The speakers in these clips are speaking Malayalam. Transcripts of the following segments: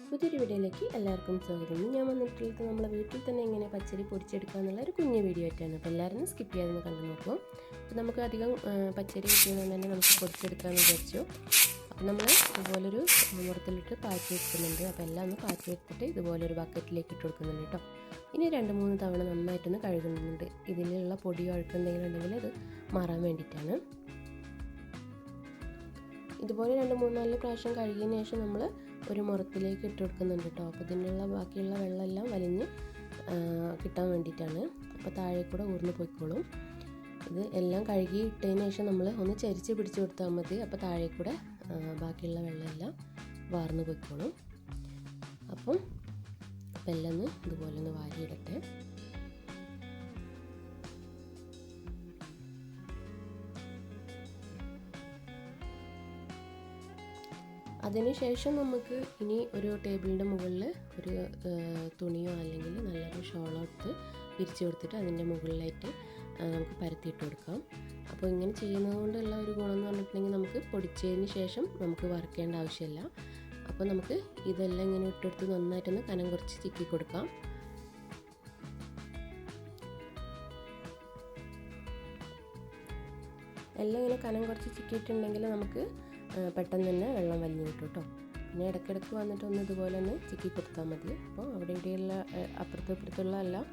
പുതിയൊരു വീഡിയോയിലേക്ക് എല്ലാവർക്കും സ്വാഗതം. ഞാൻ വന്നിട്ടുള്ളത് നമ്മളെ വീട്ടിൽ തന്നെ എങ്ങനെ പച്ചരി പൊടിച്ചെടുക്കുക എന്നുള്ള ഒരു കുഞ്ഞു വീഡിയോ ആയിട്ടാണ്. അപ്പോൾ എല്ലാവരും സ്കിപ്പ് ചെയ്യാതെ കണ്ടു നോക്കും. അപ്പോൾ നമുക്ക് അധികം പച്ചരി കിട്ടിയതുകൊണ്ട് തന്നെ നമുക്ക് പൊടിച്ചെടുക്കാമെന്ന് വിചാരിച്ചു. അപ്പോൾ നമ്മൾ ഇതുപോലൊരു മുറത്തിലിട്ട് പാറ്റി വെക്കുന്നുണ്ട്. അപ്പോൾ എല്ലാം ഒന്ന് പാറ്റി വെച്ചിട്ട് ഇതുപോലൊരു ബക്കറ്റിലേക്ക് ഇട്ട് കൊടുക്കുന്നുണ്ട് കേട്ടോ. ഇനി 2-3 തവണ നന്നായിട്ടൊന്ന് കഴുകുന്നുണ്ട്. ഇതിലുള്ള പൊടിയോ അഴുക്കെന്തെങ്കിലും ഉണ്ടെങ്കിൽ അത് മാറാൻ വേണ്ടിയിട്ടാണ്. ഇതുപോലെ 2-3-4 പ്രാവശ്യം കഴുകിയതിന് ശേഷം നമ്മൾ ഒരു മുറത്തിലേക്ക് ഇട്ട് കൊടുക്കുന്നുണ്ട് കേട്ടോ. അപ്പോൾ ഇതിനുള്ള ബാക്കിയുള്ള വെള്ളമെല്ലാം വലിഞ്ഞ് കിട്ടാൻ വേണ്ടിയിട്ടാണ്. അപ്പോൾ താഴെ കൂടെ ഊർന്ന് പോയിക്കോളും. ഇത് എല്ലാം കഴുകി ഇട്ടതിന് ശേഷം നമ്മൾ ഒന്ന് ചരിച്ച് പിടിച്ച് കൊടുത്താൽ മതി. അപ്പോൾ താഴെ കൂടെ ബാക്കിയുള്ള വെള്ളമെല്ലാം വാർന്ന് പോയിക്കോളും. അപ്പം എല്ലാം ഒന്ന് ഇതുപോലെ ഒന്ന് വാരിയിടട്ടെ. അതിനുശേഷം നമുക്ക് ഇനി ഒരു ടേബിളിൻ്റെ മുകളിൽ ഒരു തുണിയോ അല്ലെങ്കിൽ നല്ലൊരു ഷോളോ എടുത്ത് വിരിച്ച് കൊടുത്തിട്ട് അതിൻ്റെ മുകളിലായിട്ട് നമുക്ക് പരത്തിയിട്ട് കൊടുക്കാം. അപ്പോൾ ഇങ്ങനെ ചെയ്യുന്നത് കൊണ്ടുള്ള ഒരു ഗുണം എന്ന് പറഞ്ഞിട്ടുണ്ടെങ്കിൽ നമുക്ക് പൊടിച്ചതിന് ശേഷം നമുക്ക് വറുക്കേണ്ട ആവശ്യമില്ല. അപ്പോൾ നമുക്ക് ഇതെല്ലാം ഇങ്ങനെ ഇട്ടെടുത്ത് നന്നായിട്ടൊന്ന് കനം കുറച്ച് ചിക്കി കൊടുക്കാം. എല്ലാം ഇങ്ങനെ കനം കുറച്ച് ചിക്കിയിട്ടുണ്ടെങ്കിൽ നമുക്ക് പെട്ടെന്ന് തന്നെ വെള്ളം വലിഞ്ഞു കിട്ടും കേട്ടോ. പിന്നെ ഇടയ്ക്കിടയ്ക്ക് വന്നിട്ട് ഒന്ന് ഇതുപോലെ ഒന്ന് ചിക്കി കൊടുത്താൽ മതി. അപ്പോൾ അവിടെ ഇവിടെയുള്ള അപ്പുറത്തും ഇപ്പുറത്തുള്ള എല്ലാം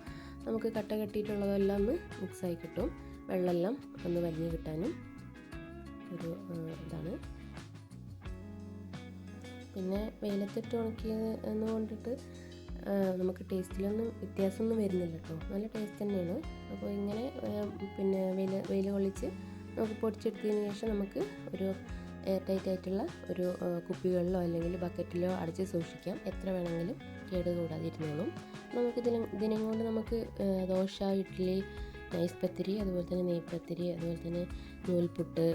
നമുക്ക് കട്ട കെട്ടിയിട്ടുള്ളതെല്ലാം ഒന്ന് മിക്സായി കിട്ടും. വെള്ളമെല്ലാം ഒന്ന് വലിഞ്ഞു കിട്ടാനും ഒരു ഇതാണ്. പിന്നെ വെയിലത്തിട്ട് ഉണക്കിയത് എന്ന് കൊണ്ടിട്ട് നമുക്ക് ടേസ്റ്റിലൊന്നും വ്യത്യാസമൊന്നും വരുന്നില്ല കേട്ടോ. നല്ല ടേസ്റ്റ് തന്നെയാണ്. അപ്പോൾ ഇങ്ങനെ പിന്നെ വെയിൽ കൊള്ളിച്ച് നമുക്ക് പൊടിച്ചെടുത്തതിന് ശേഷം നമുക്ക് ഒരു എയർ ടൈറ്റ് ആയിട്ടുള്ള ഒരു കുപ്പികളിലോ അല്ലെങ്കിൽ ബക്കറ്റിലോ അടച്ച് സൂക്ഷിക്കാം. എത്ര വേണമെങ്കിലും കേട് കൂടാതെ ഇരുന്നോളും. നമുക്ക് ദിനം കൊണ്ട് നമുക്ക് ദോശ, ഇഡ്ഡലി, നൈസ് പത്തിരി, അതുപോലെ തന്നെ നെയ്പത്തിരി, അതുപോലെ തന്നെ നൂൽപുട്ട്,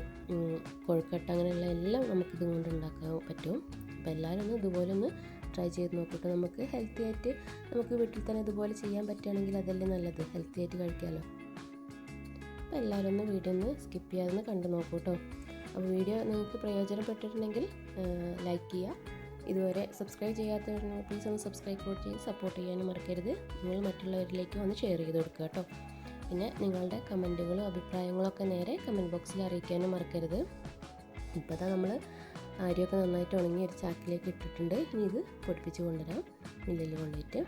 കൊഴുക്കട്ട അങ്ങനെയുള്ള എല്ലാം നമുക്കിത് കൊണ്ട് ഉണ്ടാക്കാൻ പറ്റും. അപ്പോൾ എല്ലാവരും ഒന്ന് ഇതുപോലെ ഒന്ന് ട്രൈ ചെയ്ത് നോക്കിയിട്ട് നമുക്ക് ഹെൽത്തി ആയിട്ട് നമുക്ക് വീട്ടിൽ തന്നെ ഇതുപോലെ ചെയ്യാൻ പറ്റുകയാണെങ്കിൽ അതല്ലേ നല്ലത്. ഹെൽത്തി ആയിട്ട് കഴിക്കാമല്ലോ. അപ്പോൾ എല്ലാവരും ഒന്ന് വീഡിയോ ഒന്ന് സ്കിപ്പ് ചെയ്യാതെ ഒന്ന് കണ്ടു നോക്കൂ കേട്ടോ. അപ്പോൾ വീഡിയോ നിങ്ങൾക്ക് പ്രയോജനപ്പെട്ടിട്ടുണ്ടെങ്കിൽ ലൈക്ക് ചെയ്യുക. ഇതുവരെ സബ്സ്ക്രൈബ് ചെയ്യാത്തവരുണ്ടെങ്കിൽ പ്ലീസ് ഒന്ന് സബ്സ്ക്രൈബ് ചെയ്ത് സപ്പോർട്ട് ചെയ്യാനും മറക്കരുത്. നിങ്ങൾ മറ്റുള്ളവരിലേക്ക് ഒന്ന് ഷെയർ ചെയ്ത് കൊടുക്കുക കേട്ടോ. പിന്നെ നിങ്ങളുടെ കമൻറ്റുകളും അഭിപ്രായങ്ങളൊക്കെ നേരെ കമൻറ്റ് ബോക്സിൽ അറിയിക്കാനും മറക്കരുത്. ഇപ്പോൾ തന്നെ നമ്മൾ അരിയൊക്കെ നന്നായിട്ട് ഉണങ്ങി ഒരു ചാക്കിലേക്ക് ഇട്ടിട്ടുണ്ട്. ഇനി ഇത് പൊടിപ്പിച്ച് കൊണ്ടുവരാം മില്ലിൽ കൊണ്ടുപോയിട്ട്.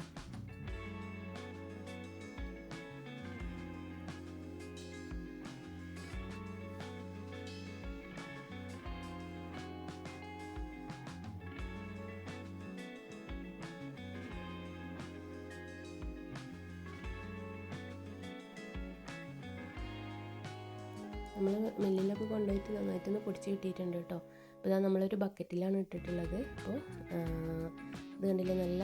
നമ്മൾ മില്ലിലൊക്കെ കൊണ്ടുപോയിട്ട് നന്നായിട്ടൊന്ന് പൊടിച്ച് കിട്ടിയിട്ടുണ്ട് കേട്ടോ. അപ്പോൾ ഇതാ നമ്മളൊരു ബക്കറ്റിലാണ് ഇട്ടിട്ടുള്ളത്. അപ്പോൾ ഇത് കണ്ടില്ലേ, നല്ല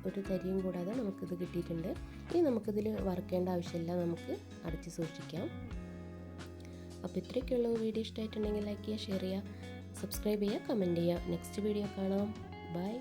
ഒരു തരിയും കൂടാതെ നമുക്കിത് കിട്ടിയിട്ടുണ്ട്. ഇനി നമുക്കിതിൽ വറുക്കേണ്ട ആവശ്യമില്ല, നമുക്ക് അടച്ച് സൂക്ഷിക്കാം. അപ്പോൾ ഇത്രയൊക്കെയുള്ള വീഡിയോ ഇഷ്ടമായിട്ടുണ്ടെങ്കിൽ ലൈക്ക് ചെയ്യുക, ഷെയർ ചെയ്യുക, സബ്സ്ക്രൈബ് ചെയ്യുക, കമൻറ്റ് ചെയ്യുക. നെക്സ്റ്റ് വീഡിയോ കാണാം. ബൈ.